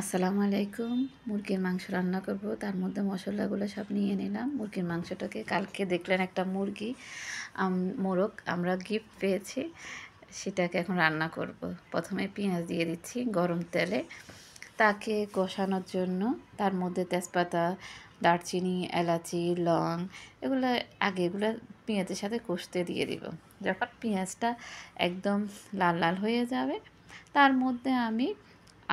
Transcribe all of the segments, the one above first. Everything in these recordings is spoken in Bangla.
আসসালামু আলাইকুম। মুরগির মাংস রান্না করব। তার মধ্যে মশলাগুলো সব নিয়ে নিলাম। মুরগির মাংসটাকে কালকে দেখলেন একটা মুরগি মোরগ আমরা গিফট পেয়েছি। সেটাকে এখন রান্না করব। প্রথমে পেঁয়াজ দিয়ে দিচ্ছি গরম তেলে। তাকে কষানোর জন্য তার মধ্যে তেজপাতা, দারচিনি, এলাচি, লং এগুলো পেঁয়াজের সাথে কষতে দিয়ে দিব। যখন পেঁয়াজটা একদম লাল লাল হয়ে যাবে তার মধ্যে আমি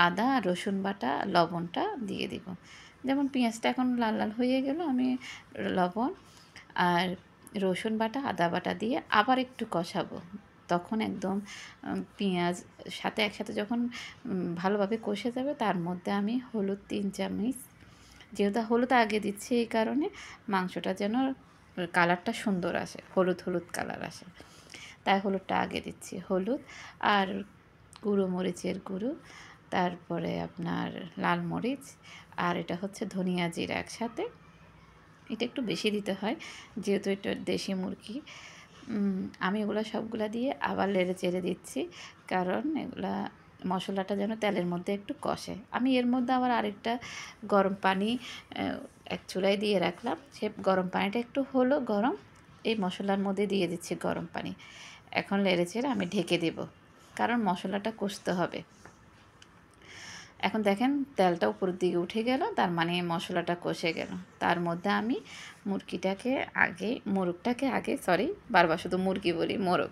আদা আর রসুন বাটা লবণটা দিয়ে দিব। যেমন পেঁয়াজটা এখন লাল লাল হয়ে গেল, আমি লবণ আর রসুন বাটা আদা বাটা দিয়ে আবার একটু কষাবো। তখন একদম পেঁয়াজ সাথে একসাথে যখন ভালোভাবে কষে যাবে তার মধ্যে আমি হলুদ 3 চামচ, যেহেতু হলুদ আগে দিচ্ছি এই কারণে মাংসটা যেন কালারটা সুন্দর আসে, হলুদ হলুদ কালার আসে, তাই হলুদটা আগে দিচ্ছি। হলুদ আর গুঁড়ো মরিচের গুঁড়ো, তারপরে আপনার লাল মরিচ, আর এটা হচ্ছে ধনিয়া জিরা একসাথে। এটা একটু বেশি দিতে হয় যেহেতু এটা দেশি মুরগি। আমি এগুলো সবগুলা দিয়ে আবার নেড়ে চেড়ে দিচ্ছি, কারণ এগুলা মশলাটা যেন তেলের মধ্যে একটু কষে। আমি এর মধ্যে আবার আরেকটা গরম পানি এক চুলায় দিয়ে রাখলাম। সে গরম পানিটা একটু হলো গরম, এই মশলার মধ্যে দিয়ে দিচ্ছি গরম পানি। এখন নেড়ে চেড়ে আমি ঢেকে দেব, কারণ মশলাটা কষতে হবে। এখন দেখেন তেলটা উপরের দিকে উঠে গেল, তার মানে মশলাটা কষে গেল। তার মধ্যে আমি মোরগটাকে আগে বারবার শুধু মুরগি বলি, মোরগ।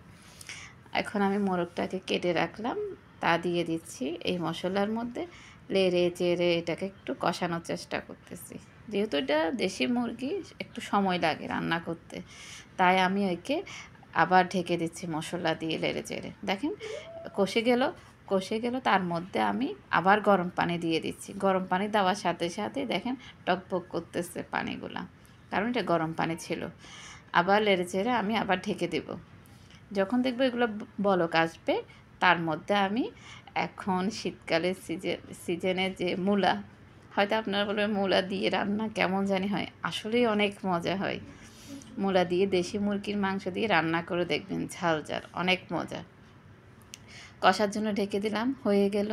এখন আমি মোরগটাকে কেটে রাখলাম, তা দিয়ে দিচ্ছি এই মশলার মধ্যে। নেড়ে চেড়ে এটাকে একটু কষানোর চেষ্টা করতেছি। যেহেতু এটা দেশি মুরগি একটু সময় লাগে রান্না করতে, তাই আমি ওইকে আবার ঢেকে দিচ্ছি মশলা দিয়ে নেড়ে চেড়ে। দেখেন কষে গেল, তার মধ্যে আমি আবার গরম পানি দিয়ে দিচ্ছি। গরম পানি দেওয়ার সাথে সাথে দেখেন টকবক করতেছে পানিগুলা, কারণ এটা গরম পানি ছিল। আবার নেড়ে চেড়ে আমি আবার ঢেকে দেব। যখন দেখবো এগুলো বলক আসবে, তার মধ্যে আমি এখন শীতকালের সিজনের যে মূলা, হয়তো আপনারা বলবেন মূলা দিয়ে রান্না কেমন জানি হয়, আসলেই অনেক মজা হয়। মূলা দিয়ে দেশি মুরগির মাংস দিয়ে রান্না করে দেখবেন, ঝাল ঝাল অনেক মজা। কষার জন্য ঢেকে দিলাম, হয়ে গেল।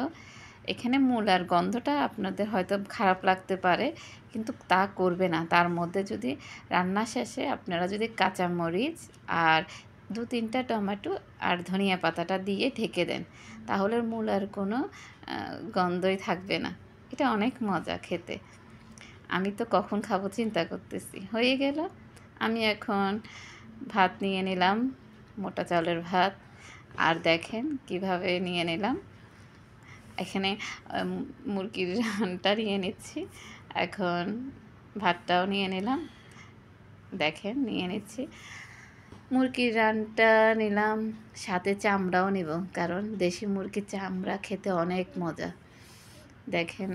এখানে মূলার গন্ধটা আপনাদের হয়তো খারাপ লাগতে পারে, কিন্তু তা করবে না। তার মধ্যে যদি রান্না শেষে আপনারা যদি কাঁচামরিচ আর 2-3টা টমেটো আর ধনিয়া পাতাটা দিয়ে ঢেকে দেন, তাহলে মূলার কোনো গন্ধই থাকবে না। এটা অনেক মজা খেতে। আমি তো কখন খাবো চিন্তা করতেছি। হয়ে গেল। আমি এখন ভাত নিয়ে নিলাম, মোটা চালের ভাত। আর দেখেন কিভাবে নিয়ে নিলাম। এখানে মুরগির রানটা নিয়ে নিচ্ছি, এখন ভাতটাও নিয়ে নিলাম। দেখেন নিয়ে নিচ্ছি, মুরগির রানটা নিলাম, সাথে চামড়াও নিব, কারণ দেশি মুরগির চামড়া খেতে অনেক মজা। দেখেন